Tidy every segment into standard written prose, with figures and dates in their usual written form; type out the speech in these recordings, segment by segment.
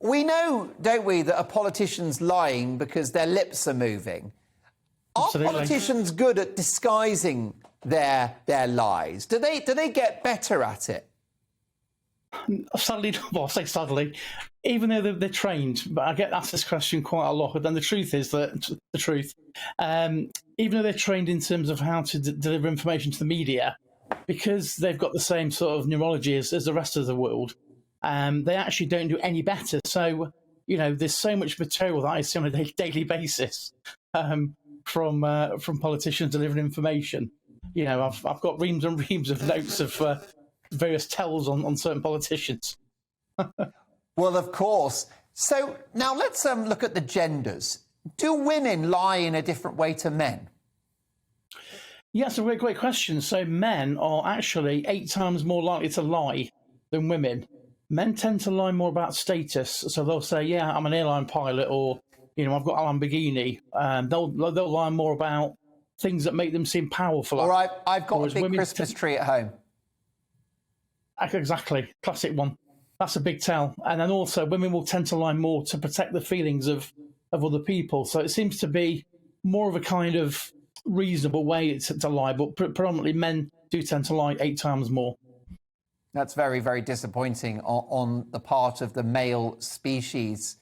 we know, don't we, that a politician's lying because their lips are moving. Absolutely. Are politicians good at disguising their lies? Do they get better at it? Sadly, well, I say sadly, even though they're trained, but I get asked this question quite a lot. And the truth is that even though they're trained in terms of how to deliver information to the media, because they've got the same sort of neurology as the rest of the world, they actually don't do any better. So, there's so much material that I see on a daily basis from politicians delivering information. I've got reams and reams of notes of various tells on certain politicians. Well, of course. So now let's look at the genders. Do women lie in a different way to men? Yeah, it's a great question. So men are actually 8 times more likely to lie than women. Men tend to lie more about status. So they'll say, yeah, I'm an airline pilot, or, I've got a Lamborghini. They'll lie more about things that make them seem powerful. Or I've got a big Christmas tree at home. Exactly. Classic one. That's a big tell. And then also women will tend to lie more to protect the feelings of other people. So it seems to be more of a kind of reasonable way to lie, but predominantly men do tend to lie 8 times more. That's very, very disappointing on the part of the male species.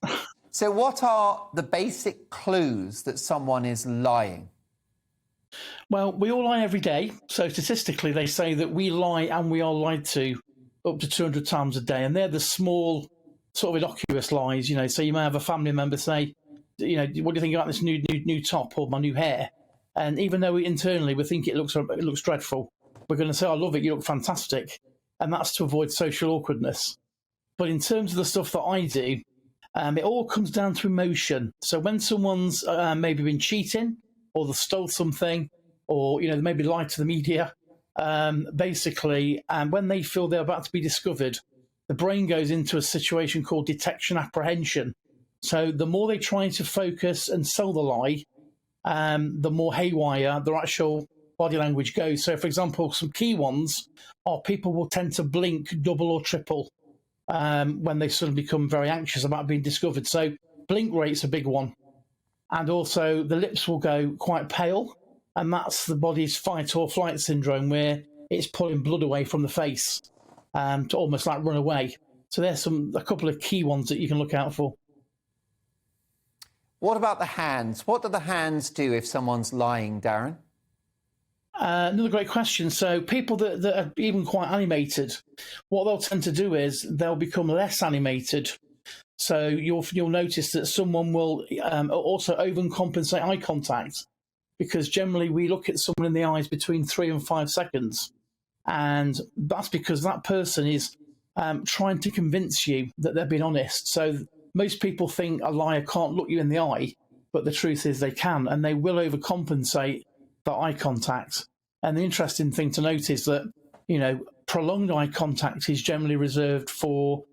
So what are the basic clues that someone is lying? Well, we all lie every day. So statistically, they say that we lie and we are lied to up to 200 times a day. And they're the small, sort of innocuous lies, So you may have a family member say, what do you think about this new top or my new hair? And even though internally we think it looks dreadful, we're going to say, I love it, you look fantastic. And that's to avoid social awkwardness. But in terms of the stuff that I do, it all comes down to emotion. So when someone's maybe been cheating, or they stole something, or they maybe lied to the media, basically, and when they feel they're about to be discovered, the brain goes into a situation called detection apprehension. So the more they try to focus and sell the lie, the more haywire their actual body language goes. So, for example, some key ones are people will tend to blink double or triple when they suddenly become very anxious about being discovered. So blink rate's a big one. And also the lips will go quite pale, and that's the body's fight or flight syndrome, where it's pulling blood away from the face to almost like run away. So there's a couple of key ones that you can look out for. What about the hands? What do the hands do if someone's lying, Darren? Another great question. So people that are even quite animated, what they'll tend to do is they'll become less animated. So you'll notice that someone will also overcompensate eye contact, because generally we look at someone in the eyes between 3 and 5 seconds. And that's because that person is trying to convince you that they're being honest. So most people think a liar can't look you in the eye, but the truth is they can, and they will overcompensate that eye contact. And the interesting thing to note is that, prolonged eye contact is generally reserved for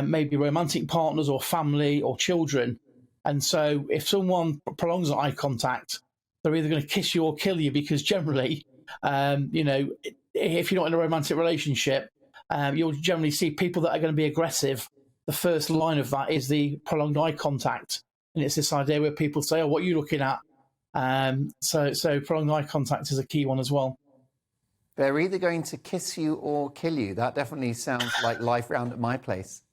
maybe romantic partners or family or children. And so if someone prolongs eye contact, they're either going to kiss you or kill you, because generally, if you're not in a romantic relationship, you'll generally see people that are going to be aggressive. The first line of that is the prolonged eye contact. And it's this idea where people say, oh, what are you looking at? So prolonged eye contact is a key one as well. They're either going to kiss you or kill you. That definitely sounds like life round at my place.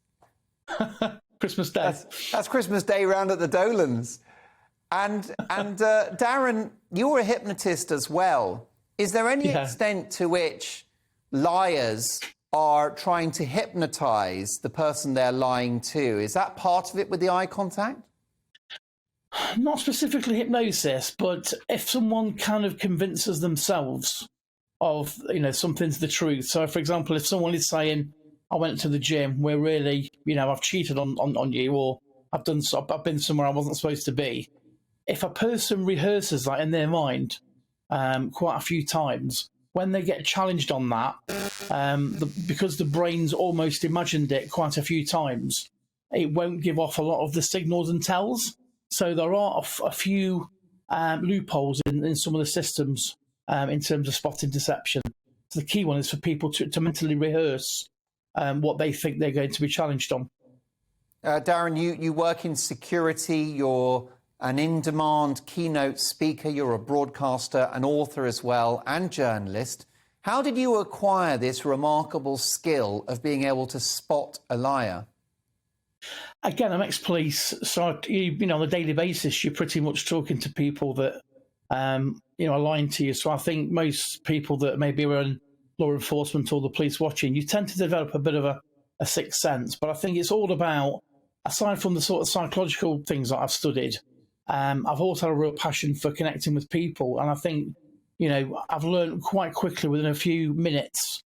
Christmas Day. That's Christmas Day round at the Dolans. And Darren, you're a hypnotist as well. Is there any extent to which liars are trying to hypnotise the person they're lying to? Is that part of it with the eye contact? Not specifically hypnosis, but if someone kind of convinces themselves of, something's the truth. So, for example, if someone is saying, I went to the gym where really, I've cheated on you, or I've been somewhere I wasn't supposed to be. If a person rehearses that in their mind quite a few times, when they get challenged on that, because the brain's almost imagined it quite a few times, it won't give off a lot of the signals and tells. So there are a few loopholes in some of the systems in terms of spotting deception. So the key one is for people to mentally rehearse what they think they're going to be challenged on. Darren, you work in security. You're an in-demand keynote speaker. You're a broadcaster, an author as well, and journalist. How did you acquire this remarkable skill of being able to spot a liar? Again, I'm ex-police, so you know, on a daily basis, you're pretty much talking to people that you know, are lying to you. So I think most people that maybe are in law enforcement or the police watching, you tend to develop a bit of a sixth sense. But I think it's all about, aside from the sort of psychological things that I've studied, I've also had a real passion for connecting with people. And I think, you know, I've learned quite quickly within a few minutes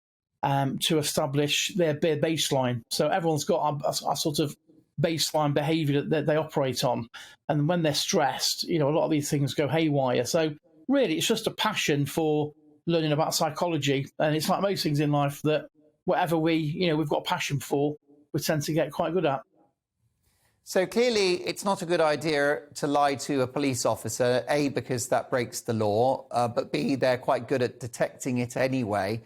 to establish their baseline. So everyone's got a sort of baseline behaviour that they operate on. And when they're stressed, you know, a lot of these things go haywire. So really, it's just a passion for learning about psychology. And it's like most things in life that whatever we've got a passion for, we tend to get quite good at. So clearly, it's not a good idea to lie to a police officer, A, because that breaks the law, but B, they're quite good at detecting it anyway.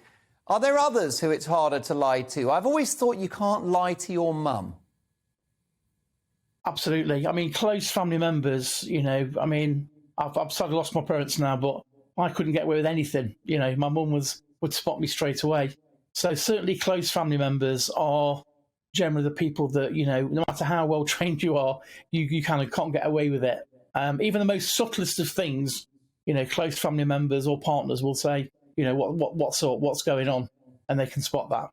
Are there others who it's harder to lie to? I've always thought you can't lie to your mum. Absolutely. I mean, close family members, you know, I mean, I've sadly lost my parents now, but I couldn't get away with anything. You know, my mum would spot me straight away. So certainly close family members are generally the people that, you know, no matter how well trained you are, you kind of can't get away with it. Even the most subtlest of things, you know, close family members or partners will say, you know, what's going on, and they can spot that.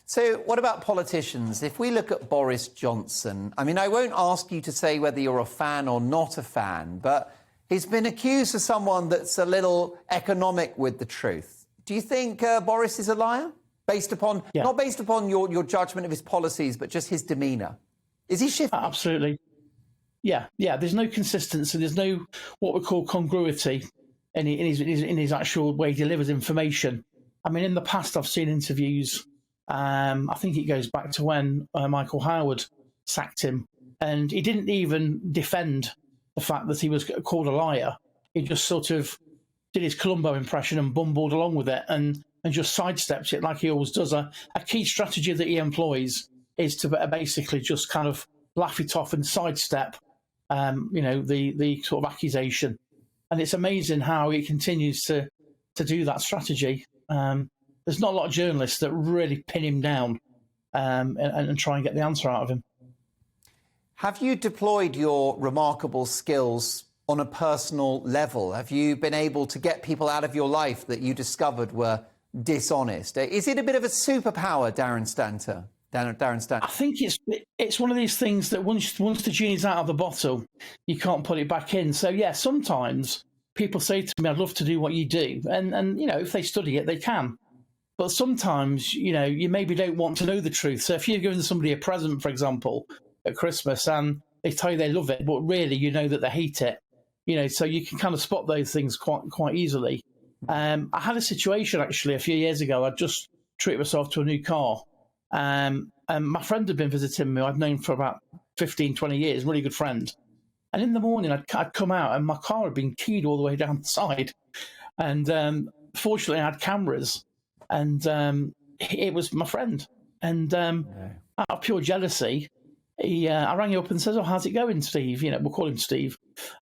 So what about politicians? If we look at Boris Johnson, I mean, I won't ask you to say whether you're a fan or not a fan, but he's been accused of someone that's a little economic with the truth. Do you think Boris is a liar? Based upon, not based upon your judgment of his policies, but just his demeanour. Is he shifty? Absolutely. Yeah. There's no consistency. There's no what we call congruity in his actual way he delivers information. I mean, in the past, I've seen interviews. I think it goes back to when Michael Howard sacked him, and he didn't even defend the fact that he was called a liar. He just sort of did his Columbo impression and bumbled along with it, and just sidesteps it like he always does. A key strategy that he employs is to basically just kind of laugh it off and sidestep, you know, the sort of accusation. And it's amazing how he continues to do that strategy. There's not a lot of journalists that really pin him down and try and get the answer out of him. Have you deployed your remarkable skills on a personal level? Have you been able to get people out of your life that you discovered were dishonest? Is it a bit of a superpower, Darren Stanton? I think it's one of these things that once the genie's out of the bottle, you can't put it back in. So yeah, sometimes people say to me, "I'd love to do what you do," and you know, if they study it, they can. But sometimes, you know, you maybe don't want to know the truth. So if you're giving somebody a present, for example, at Christmas, and they tell you they love it, but really you know that they hate it, you know, so you can kind of spot those things quite easily. I had a situation actually a few years ago. I just treated myself to a new car. And my friend had been visiting me. I'd known for about 15, 20 years, really good friend. And in the morning, I'd come out and my car had been keyed all the way down the side. And fortunately, I had cameras. And it was my friend. And out of pure jealousy, I rang him up and said, "Oh, how's it going, Steve?" You know, we'll call him Steve,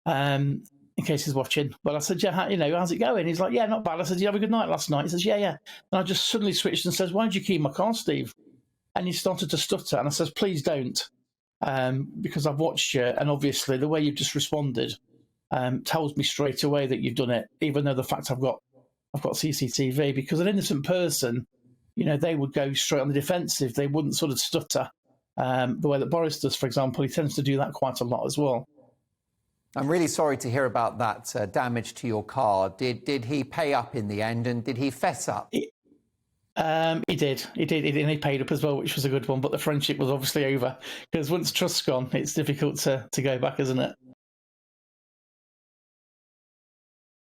in case he's watching. But I said, "Yeah, you know, how's it going?" He's like, "Yeah, not bad." I said, "Did you have a good night last night?" He says, "Yeah." And I just suddenly switched and says, "Why did you key my car, Steve?" And he started to stutter. And I says, "Please don't, because I've watched you. And obviously the way you've just responded tells me straight away that you've done it, even though the fact I've got CCTV, because an innocent person, you know, they would go straight on the defensive. They wouldn't sort of stutter the way that Boris does, for example. He tends to do that quite a lot as well." I'm really sorry to hear about that damage to your car. Did he pay up in the end, and did he fess up? He did, and he paid up as well, which was a good one. But the friendship was obviously over, because once trust's gone, it's difficult to go back, isn't it?